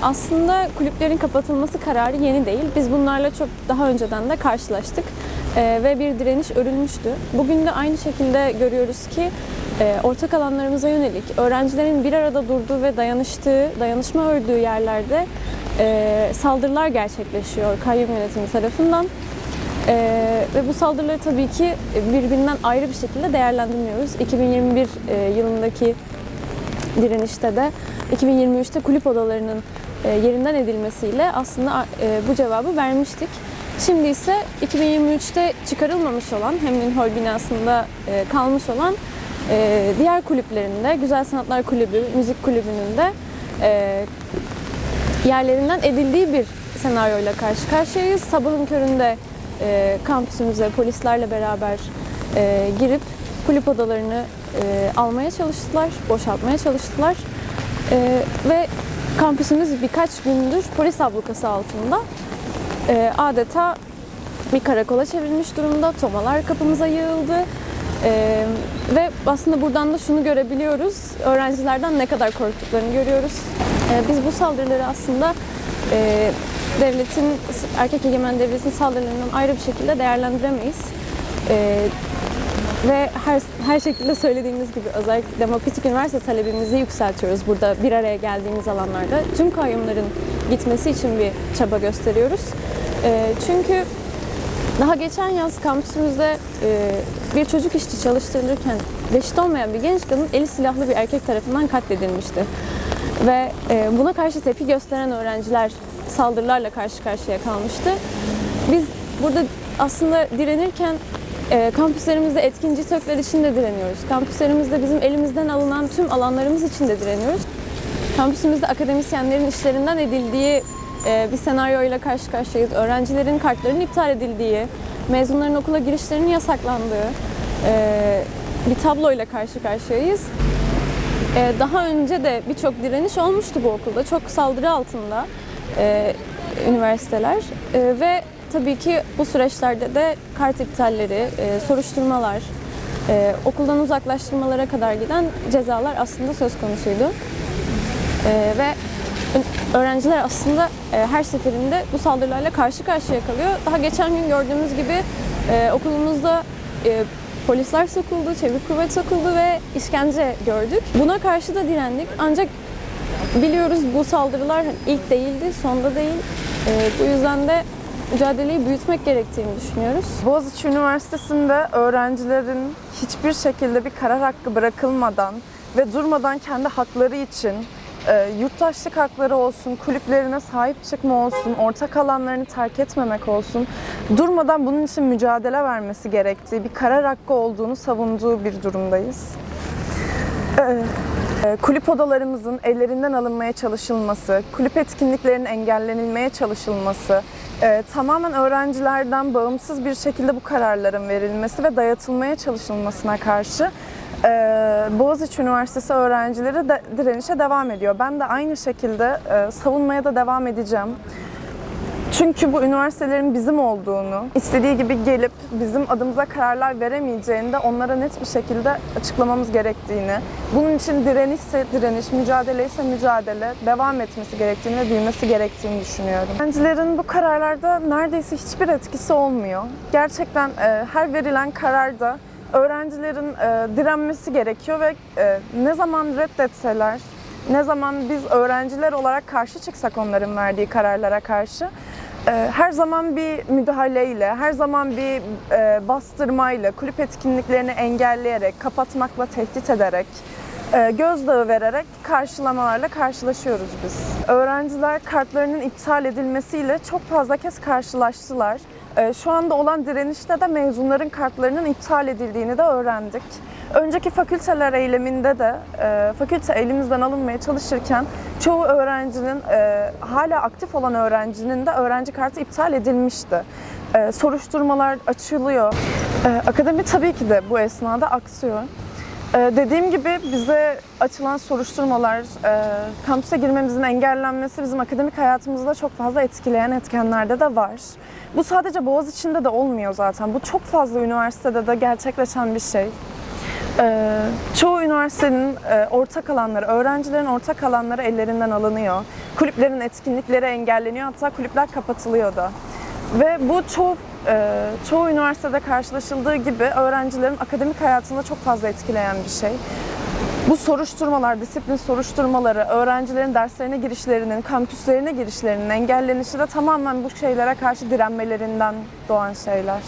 Aslında kulüplerin kapatılması kararı yeni değil. Biz bunlarla çok daha önceden de karşılaştık ve bir direniş örülmüştü. Bugün de aynı şekilde görüyoruz ki ortak alanlarımıza yönelik öğrencilerin bir arada durduğu ve dayanışma ördüğü yerlerde saldırılar gerçekleşiyor kayyum yönetimi tarafından. Ve bu saldırıları tabii ki birbirinden ayrı bir şekilde değerlendirmiyoruz. 2021 yılındaki direnişte de 2023'te kulüp odalarının yerinden edilmesiyle aslında bu cevabı vermiştik. Şimdi ise 2023'te çıkarılmamış olan, hem Hall binasında kalmış olan diğer kulüplerinde, Güzel Sanatlar Kulübü, Müzik Kulübü'nün de yerlerinden edildiği bir senaryoyla karşı karşıyayız. Sabahın köründe kampüsümüze polislerle beraber girip kulüp odalarını almaya çalıştılar, boşaltmaya çalıştılar ve kampüsümüz birkaç gündür polis ablukası altında adeta bir karakola çevrilmiş durumda. Tomalar kapımıza yığıldı ve aslında buradan da şunu görebiliyoruz, öğrencilerden ne kadar korktuklarını görüyoruz. Biz bu saldırıları aslında devletin, erkek egemen devletin saldırılarından ayrı bir şekilde değerlendiremeyiz. Ve her şekilde söylediğimiz gibi özellikle demokratik üniversite talebimizi yükseltiyoruz burada bir araya geldiğimiz alanlarda. Tüm kayyumların gitmesi için bir çaba gösteriyoruz. Çünkü daha geçen yaz kampüsümüzde bir çocuk işçi çalıştırılırken reşit olmayan bir genç kadın eli silahlı bir erkek tarafından katledilmişti. Ve buna karşı tepki gösteren öğrenciler saldırılarla karşı karşıya kalmıştı. Biz burada aslında direnirken kampüslerimizde etkinci TÖK'ler için de direniyoruz. Kampüslerimizde bizim elimizden alınan tüm alanlarımız için de direniyoruz. Kampüsümüzde akademisyenlerin işlerinden edildiği bir senaryoyla karşı karşıyayız. Öğrencilerin kartlarının iptal edildiği, mezunların okula girişlerinin yasaklandığı bir tabloyla karşı karşıyayız. Daha önce de birçok direniş olmuştu bu okulda. Çok saldırı altında üniversiteler ve tabii ki bu süreçlerde de kart iptalleri, soruşturmalar, okuldan uzaklaştırmalara kadar giden cezalar aslında söz konusuydu. Ve öğrenciler aslında her seferinde bu saldırılarla karşı karşıya kalıyor. Daha geçen gün gördüğümüz gibi okulumuzda polisler sokuldu, çevik kuvvet sokuldu ve işkence gördük. Buna karşı da direndik. Ancak biliyoruz bu saldırılar ilk değildi, son da değil. Bu yüzden de mücadeleyi büyütmek gerektiğini düşünüyoruz. Boğaziçi Üniversitesi'nde öğrencilerin hiçbir şekilde bir karar hakkı bırakılmadan ve durmadan kendi hakları için yurttaşlık hakları olsun, kulüplerine sahip çıkma olsun, ortak alanlarını terk etmemek olsun, durmadan bunun için mücadele vermesi gerektiği, bir karar hakkı olduğunu savunduğu bir durumdayız. Kulüp odalarımızın ellerinden alınmaya çalışılması, kulüp etkinliklerinin engellenilmeye çalışılması, tamamen öğrencilerden bağımsız bir şekilde bu kararların verilmesi ve dayatılmaya çalışılmasına karşı Boğaziçi Üniversitesi öğrencileri de direnişe devam ediyor. Ben de aynı şekilde savunmaya da devam edeceğim. Çünkü bu üniversitelerin bizim olduğunu, istediği gibi gelip bizim adımıza kararlar veremeyeceğini de onlara net bir şekilde açıklamamız gerektiğini, bunun için direnişse direniş, mücadele ise mücadele devam etmesi gerektiğini ve büyümesi gerektiğini düşünüyorum. Öğrencilerin bu kararlarda neredeyse hiçbir etkisi olmuyor. Gerçekten her verilen kararda öğrencilerin direnmesi gerekiyor ve ne zaman reddetseler, ne zaman biz öğrenciler olarak karşı çıksak onların verdiği kararlara karşı her zaman bir müdahaleyle, her zaman bir bastırmayla, kulüp etkinliklerini engelleyerek, kapatmakla, tehdit ederek, gözdağı vererek karşılamalarla karşılaşıyoruz biz. Öğrenciler kartlarının iptal edilmesiyle çok fazla kez karşılaştılar. Şu anda olan direnişte de mezunların kartlarının iptal edildiğini de öğrendik. Önceki fakülteler eyleminde de fakülte elimizden alınmaya çalışırken çoğu öğrencinin, hala aktif olan öğrencinin de öğrenci kartı iptal edilmişti. Soruşturmalar açılıyor. Akademi tabii ki de bu esnada aksıyor. Dediğim gibi bize açılan soruşturmalar, kampüse girmemizin engellenmesi bizim akademik hayatımızda çok fazla etkileyen etkenlerde de var. Bu sadece Boğaziçi'nde de olmuyor zaten. Bu çok fazla üniversitede de gerçekleşen bir şey. Çoğu üniversitenin ortak alanları, öğrencilerin ortak alanları ellerinden alınıyor. Kulüplerin etkinlikleri engelleniyor, hatta kulüpler kapatılıyor da. Ve bu çoğu üniversitede karşılaşıldığı gibi öğrencilerin akademik hayatında çok fazla etkileyen bir şey. Bu soruşturmalar, disiplin soruşturmaları, öğrencilerin derslerine girişlerinin, kampüslerine girişlerinin engellenişi de tamamen bu şeylere karşı direnmelerinden doğan şeyler.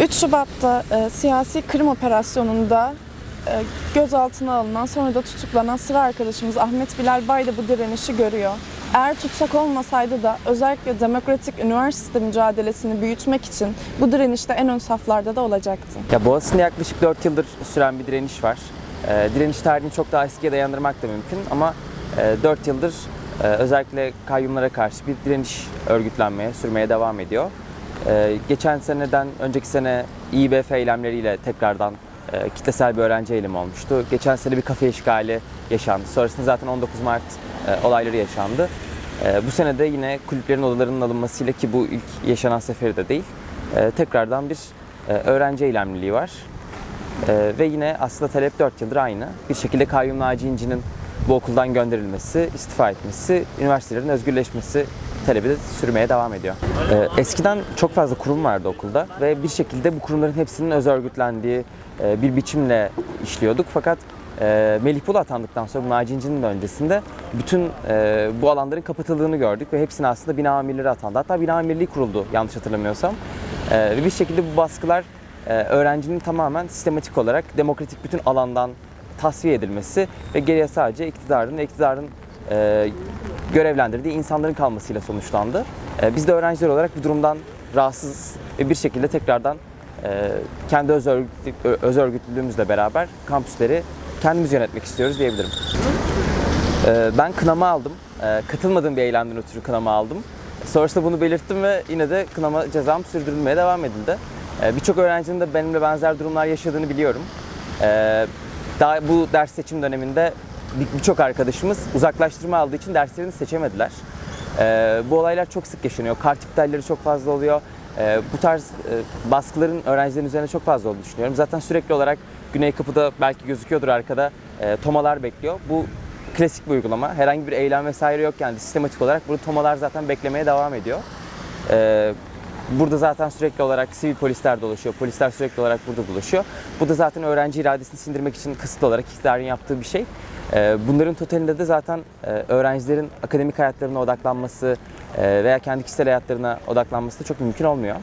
3 Şubat'ta siyasi Kırım operasyonunda gözaltına alınan, sonra da tutuklanan sıra arkadaşımız Ahmet Bilal Bay da bu direnişi görüyor. Eğer tutsak olmasaydı da özellikle demokratik üniversite mücadelesini büyütmek için bu direnişte en ön saflarda da olacaktı. Ya Boğaziçi'nde yaklaşık 4 yıldır süren bir direniş var. Direniş tarihini çok daha eskiye dayandırmak da mümkün ama 4 yıldır özellikle kayyumlara karşı bir direniş örgütlenmeye, sürmeye devam ediyor. Geçen seneden önceki sene İİBF eylemleriyle tekrardan kitlesel bir öğrenci eylemi olmuştu. Geçen sene bir kafe işgali yaşandı. Sonrasında zaten 19 Mart olayları yaşandı. Bu sene de yine kulüplerin odalarının alınmasıyla, ki bu ilk yaşanan seferi de değil, tekrardan bir öğrenci eylemliliği var. Ve yine aslında talep 4 yıldır aynı. Bir şekilde Kayyum Naci İnci'nin bu okuldan gönderilmesi, istifa etmesi, üniversitelerin özgürleşmesi talebi de sürmeye devam ediyor. Eskiden çok fazla kurum vardı okulda ve bir şekilde bu kurumların hepsinin öz örgütlendiği bir biçimle işliyorduk. Fakat Melih Bulu atandıktan sonra, bu Naci İnci'nin de öncesinde bütün bu alanların kapatıldığını gördük ve hepsine aslında bina amirleri atandı. Hatta bina amirliği kuruldu yanlış hatırlamıyorsam. Ve bir şekilde bu baskılar öğrencinin tamamen sistematik olarak demokratik bütün alandan tasfiye edilmesi ve geriye sadece iktidarın görevlendirdiği insanların kalmasıyla sonuçlandı. Biz de öğrenciler olarak bu durumdan rahatsız ve bir şekilde tekrardan kendi öz örgütlülüğümüzle beraber kampüsleri kendimiz yönetmek istiyoruz diyebilirim. Ben kınama aldım. Katılmadığım bir eylemden ötürü kınama aldım. Sonrasında bunu belirttim ve yine de kınama cezam sürdürülmeye devam edildi. Birçok öğrencinin de benimle benzer durumlar yaşadığını biliyorum. Daha bu ders seçim döneminde birçok arkadaşımız uzaklaştırma aldığı için derslerini seçemediler. Bu olaylar çok sık yaşanıyor. Kart iptalleri çok fazla oluyor. Bu tarz baskıların öğrencilerin üzerine çok fazla olduğunu düşünüyorum. Zaten sürekli olarak Güney Kapı'da belki gözüküyordur arkada tomalar bekliyor. Bu klasik bir uygulama. Herhangi bir eylem vesaire yok yani sistematik olarak burada tomalar zaten beklemeye devam ediyor. Burada zaten sürekli olarak sivil polisler dolaşıyor, polisler sürekli olarak burada dolaşıyor. Bu da zaten öğrenci iradesini sindirmek için kısıtlı olarak iktidarın yaptığı bir şey. Bunların totalinde de zaten öğrencilerin akademik hayatlarına odaklanması veya kendi kişisel hayatlarına odaklanması da çok mümkün olmuyor.